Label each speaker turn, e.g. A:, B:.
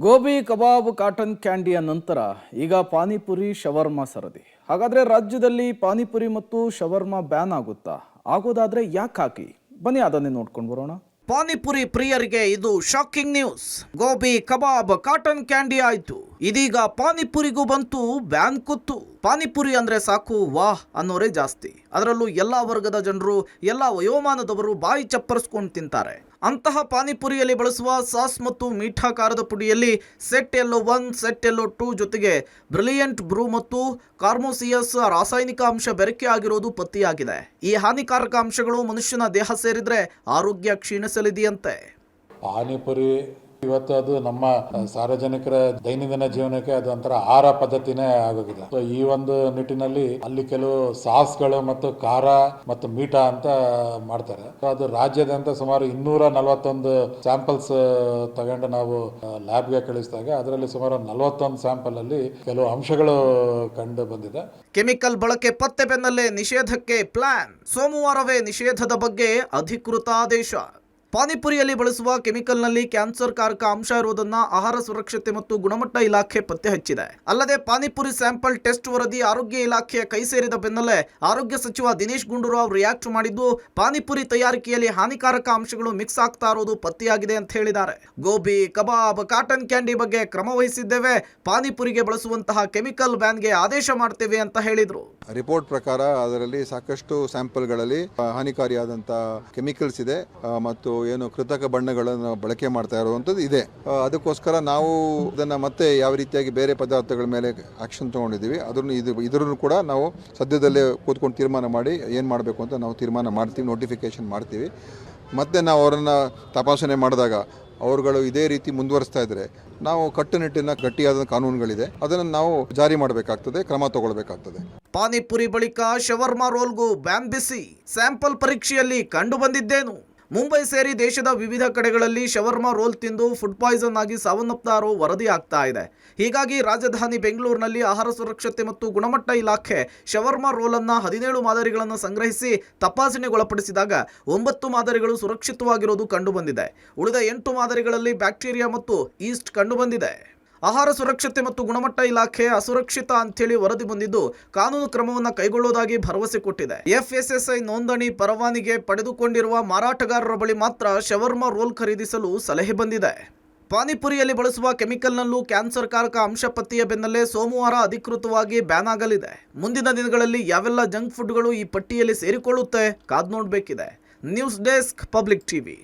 A: ಗೋಬಿ ಕಬಾಬ್ cotton ಕ್ಯಾಂಡಿಯ ನಂತರ ಈಗ panipuri shawarma ಸರದಿ. ಹಾಗಾದ್ರೆ ರಾಜ್ಯದಲ್ಲಿ ಪಾನಿಪುರಿ ಮತ್ತು ಶವರ್ಮಾ ಬ್ಯಾನ್ ಆಗುತ್ತಾ? ಆಗೋದಾದ್ರೆ ಯಾಕೆ ಹಾಕಿ? ಬನ್ನಿ ಅದನ್ನೇ ನೋಡ್ಕೊಂಡು ಬರೋಣ.
B: ಪಾನಿಪುರಿ ಪ್ರಿಯರಿಗೆ ಇದು ಶಾಕಿಂಗ್ ನ್ಯೂಸ್. ಗೋಬಿ ಕಬಾಬ್ ಕಾಟನ್ ಕ್ಯಾಂಡಿ ಆಯ್ತು, ಇದೀಗ ಪಾನಿಪುರಿಗೂ ಬಂತು ಬ್ಯಾನ್ ಕುತ್ತು. ಪಾನಿಪುರಿ ಅಂದ್ರೆ ಸಾಕು ವಾಹ್ ಅನ್ನೋರೇ ಜಾಸ್ತಿ. ಅದರಲ್ಲೂ ಎಲ್ಲಾ ವರ್ಗದ ಜನರು, ಎಲ್ಲಾ ವಯೋಮಾನದವರು ಬಾಯಿ ಚಪ್ಪರಿಸ್ಕೊಂಡು ತಿಂತಾರೆ. ಅಂತಹ ಪಾನಿಪುರಿಯಲ್ಲಿ ಬಳಸುವ ಸಾಸ್ ಮತ್ತು ಮೀಠಾ ಖಾರದ ಪುಡಿಯಲ್ಲಿ ಸೆಟ್ ಎಲ್ಲೋ 1, ಸೆಟ್ ಎಲ್ಲೋ 2 ಜೊತೆಗೆ ಬ್ರಿಲಿಯಂಟ್ ಬ್ರೂ ಮತ್ತು ಕಾರ್ಮೋಸಿಯಸ್ ರಾಸಾಯನಿಕ ಅಂಶ ಬೆರಕೆ ಆಗಿರೋದು ಪತ್ತೆಯಾಗಿದೆ. ಈ ಹಾನಿಕಾರಕ ಅಂಶಗಳು ಮನುಷ್ಯನ ದೇಹ ಸೇರಿದ್ರೆ ಆರೋಗ್ಯ ಕ್ಷೀಣಿಸಲಿದೆಯಂತೆ.
C: ಪಾನಿಪುರಿ ಇವತ್ತು ಅದು ನಮ್ಮ ಸಾರ್ವಜನಿಕರ ದೈನಂದಿನ ಜೀವನಕ್ಕೆ ಅದು ಒಂಥರ ಆಹಾರ ಪದ್ಧತಿನೇ ಆಗೋಗಿದೆ. ಸೊ ಈ ಒಂದು ನಿಟ್ಟಿನಲ್ಲಿ ಅಲ್ಲಿ ಕೆಲವು ಸಾಸ್ಗಳು ಮತ್ತು ಖಾರ ಮತ್ತು ಮೀಠಾ ಅಂತ ಮಾಡ್ತಾರೆ. ಸೊ ಅದು ರಾಜ್ಯಾದ್ಯಂತ ಸುಮಾರು 241 ಸ್ಯಾಂಪಲ್ಸ್ ತಗೊಂಡು ನಾವು ಲ್ಯಾಬ್ಗೆ ಕಳಿಸಿದಾಗ ಅದರಲ್ಲಿ ಸುಮಾರು 41 ಸ್ಯಾಂಪಲ್ ಅಲ್ಲಿ ಕೆಲವು ಅಂಶಗಳು ಕಂಡು ಬಂದಿದೆ.
B: ಕೆಮಿಕಲ್ ಬಳಕೆ ಪತ್ತೆ ಬೆನ್ನಲ್ಲೇ ನಿಷೇಧಕ್ಕೆ ಪ್ಲಾನ್. ಸೋಮವಾರವೇ ನಿಷೇಧದ ಬಗ್ಗೆ ಅಧಿಕೃತ ಆದೇಶ. ಪಾನಿಪುರಿಯಲ್ಲಿ ಬಳಸುವ ಕೆಮಿಕಲ್ನಲ್ಲಿ ಕ್ಯಾನ್ಸರ್ ಕಾರಕ ಅಂಶ ಇರುವುದನ್ನು ಆಹಾರ ಸುರಕ್ಷತೆ ಮತ್ತು ಗುಣಮಟ್ಟ ಇಲಾಖೆ ಪತ್ತೆ ಹಚ್ಚಿದೆ. ಅಲ್ಲದೆ ಪಾನಿಪುರಿ ಸ್ಯಾಂಪಲ್ ಟೆಸ್ಟ್ ವರದಿ ಆರೋಗ್ಯ ಇಲಾಖೆಯ ಕೈ ಸೇರಿದ ಬೆನ್ನಲ್ಲೇ ಆರೋಗ್ಯ ಸಚಿವ ದಿನೇಶ್ ಗುಂಡೂರಾವ್ ರಿಯಾಕ್ಟ್ ಮಾಡಿದ್ದು, ಪಾನಿಪುರಿ ತಯಾರಿಕೆಯಲ್ಲಿ ಹಾನಿಕಾರಕ ಅಂಶಗಳು ಮಿಕ್ಸ್ ಆಗ್ತಾ ಇರೋದು ಪತ್ತೆಯಾಗಿದೆ ಅಂತ ಹೇಳಿದ್ದಾರೆ. ಗೋಬಿ ಕಬಾಬ್ ಕಾಟನ್ ಕ್ಯಾಂಡಿ ಬಗ್ಗೆ ಕ್ರಮ ವಹಿಸಿದ್ದೇವೆ, ಪಾನಿಪುರಿಗೆ ಬಳಸುವಂತಹ ಕೆಮಿಕಲ್ ಬ್ಯಾನ್ಗೆ ಆದೇಶ ಮಾಡ್ತೇವೆ ಅಂತ ಹೇಳಿದ್ರು.
D: ರಿಪೋರ್ಟ್ ಪ್ರಕಾರ ಅದರಲ್ಲಿ ಸಾಕಷ್ಟು ಸ್ಯಾಂಪಲ್ಗಳಲ್ಲಿ ಹಾನಿಕಾರಿಯಾದಂತಹ ಕೆಮಿಕಲ್ಸ್ ಇದೆ ಮತ್ತು ಏನು ಕೃತಕ ಬಣ್ಣಗಳನ್ನು ಬಳಕೆ ಮಾಡ್ತಾ ಇರುವಂಥದ್ದು ಇದೆ. ಅದಕ್ಕೋಸ್ಕರ ನಾವು ಇದನ್ನು ಮತ್ತೆ ಯಾವ ರೀತಿಯಾಗಿ ಬೇರೆ ಪದಾರ್ಥಗಳ ಮೇಲೆ ಆಕ್ಷನ್ ತಗೊಂಡಿದ್ದೀವಿ, ಇದನ್ನು ಕೂಡ ನಾವು ಸದ್ಯದಲ್ಲೇ ಕೂತ್ಕೊಂಡು ತೀರ್ಮಾನ ಮಾಡಿ ಏನು ಮಾಡಬೇಕು ಅಂತ ನಾವು ತೀರ್ಮಾನ ಮಾಡ್ತೀವಿ, ನೋಟಿಫಿಕೇಶನ್ ಮಾಡ್ತೀವಿ. ಮತ್ತೆ ನಾವು ಅವರನ್ನು ತಪಾಸಣೆ ಮಾಡಿದಾಗ ಅವರುಗಳು ಇದೇ ರೀತಿ ಮುಂದುವರಿಸ್ತಾ ಇದ್ರೆ ನಾವು ಕಟ್ಟುನಿಟ್ಟಿನ ಗಟ್ಟಿಯಾದ ಕಾನೂನುಗಳಿದೆ, ಅದನ್ನು ನಾವು ಜಾರಿ ಮಾಡಬೇಕಾಗ್ತದೆ, ಕ್ರಮ ತಗೊಳ್ಬೇಕಾಗ್ತದೆ.
B: ಪಾನಿಪುರಿ ಬಳಿಕ ಶವರ್ಮಾ ರೋಲ್ಗೂ ಬ್ಯಾನ್ ಬಿಸಿ. ಸ್ಯಾಂಪಲ್ ಪರೀಕ್ಷೆಯಲ್ಲಿ ಕಂಡು ಬಂದಿದ್ದೇನು? ಮುಂಬೈ ಸೇರಿ ದೇಶದ ವಿವಿಧ ಕಡೆಗಳಲ್ಲಿ ಶವರ್ಮಾ ರೋಲ್ ತಿಂದು ಫುಡ್ ಪಾಯ್ಸನ್ ಆಗಿ ಸಾವನ್ನಪ್ತಾರೋ ವರದಿ ಆಗ್ತಾ ಇದೆ. ಹೀಗಾಗಿ ರಾಜಧಾನಿ ಬೆಂಗಳೂರಿನಲ್ಲಿ ಆಹಾರ ಸುರಕ್ಷತೆ ಮತ್ತು ಗುಣಮಟ್ಟ ಇಲಾಖೆ ಶವರ್ಮಾ ರೋಲ್ ಅನ್ನ 17 ಮಾದರಿಗಳನ್ನು ಸಂಗ್ರಹಿಸಿ ತಪಾಸಣೆಗೊಳಪಡಿಸಿದಾಗ 9 ಮಾದರಿಗಳು ಸುರಕ್ಷಿತವಾಗಿರೋದು ಕಂಡುಬಂದಿದೆ. ಉಳಿದ 8 ಮಾದರಿಗಳಲ್ಲಿ ಬ್ಯಾಕ್ಟೀರಿಯಾ ಮತ್ತು ಈಸ್ಟ್ ಕಂಡುಬಂದಿದೆ. ಆಹಾರ ಸುರಕ್ಷತೆ ಮತ್ತು ಗುಣಮಟ್ಟ ಇಲಾಖೆ ಅಸುರಕ್ಷಿತ ಅಂಥೇಳಿ ವರದಿ ಬಂದಿದ್ದು ಕಾನೂನು ಕ್ರಮವನ್ನು ಕೈಗೊಳ್ಳುವುದಾಗಿ ಭರವಸೆ ಕೊಟ್ಟಿದೆ. FSSAI ನೋಂದಣಿ ಪರವಾನಿಗೆ ಪಡೆದುಕೊಂಡಿರುವ ಮಾರಾಟಗಾರರ ಬಳಿ ಮಾತ್ರ ಶವರ್ಮಾ ರೋಲ್ ಖರೀದಿಸಲು ಸಲಹೆ ಬಂದಿದೆ. ಪಾನಿಪುರಿಯಲ್ಲಿ ಬಳಸುವ ಕೆಮಿಕಲ್ನಲ್ಲೂ ಕ್ಯಾನ್ಸರ್ ಕಾರಕ ಅಂಶ ಪತ್ತೆಯ ಬೆನ್ನಲ್ಲೇ ಸೋಮವಾರ ಅಧಿಕೃತವಾಗಿ ಬ್ಯಾನ್ ಆಗಲಿದೆ. ಮುಂದಿನ ದಿನಗಳಲ್ಲಿ ಯಾವೆಲ್ಲ ಜಂಕ್ ಫುಡ್ಗಳು ಈ ಪಟ್ಟಿಯಲ್ಲಿ ಸೇರಿಕೊಳ್ಳುತ್ತೆ ಕಾದ್ ನೋಡಬೇಕಿದೆ. News desk, public TV.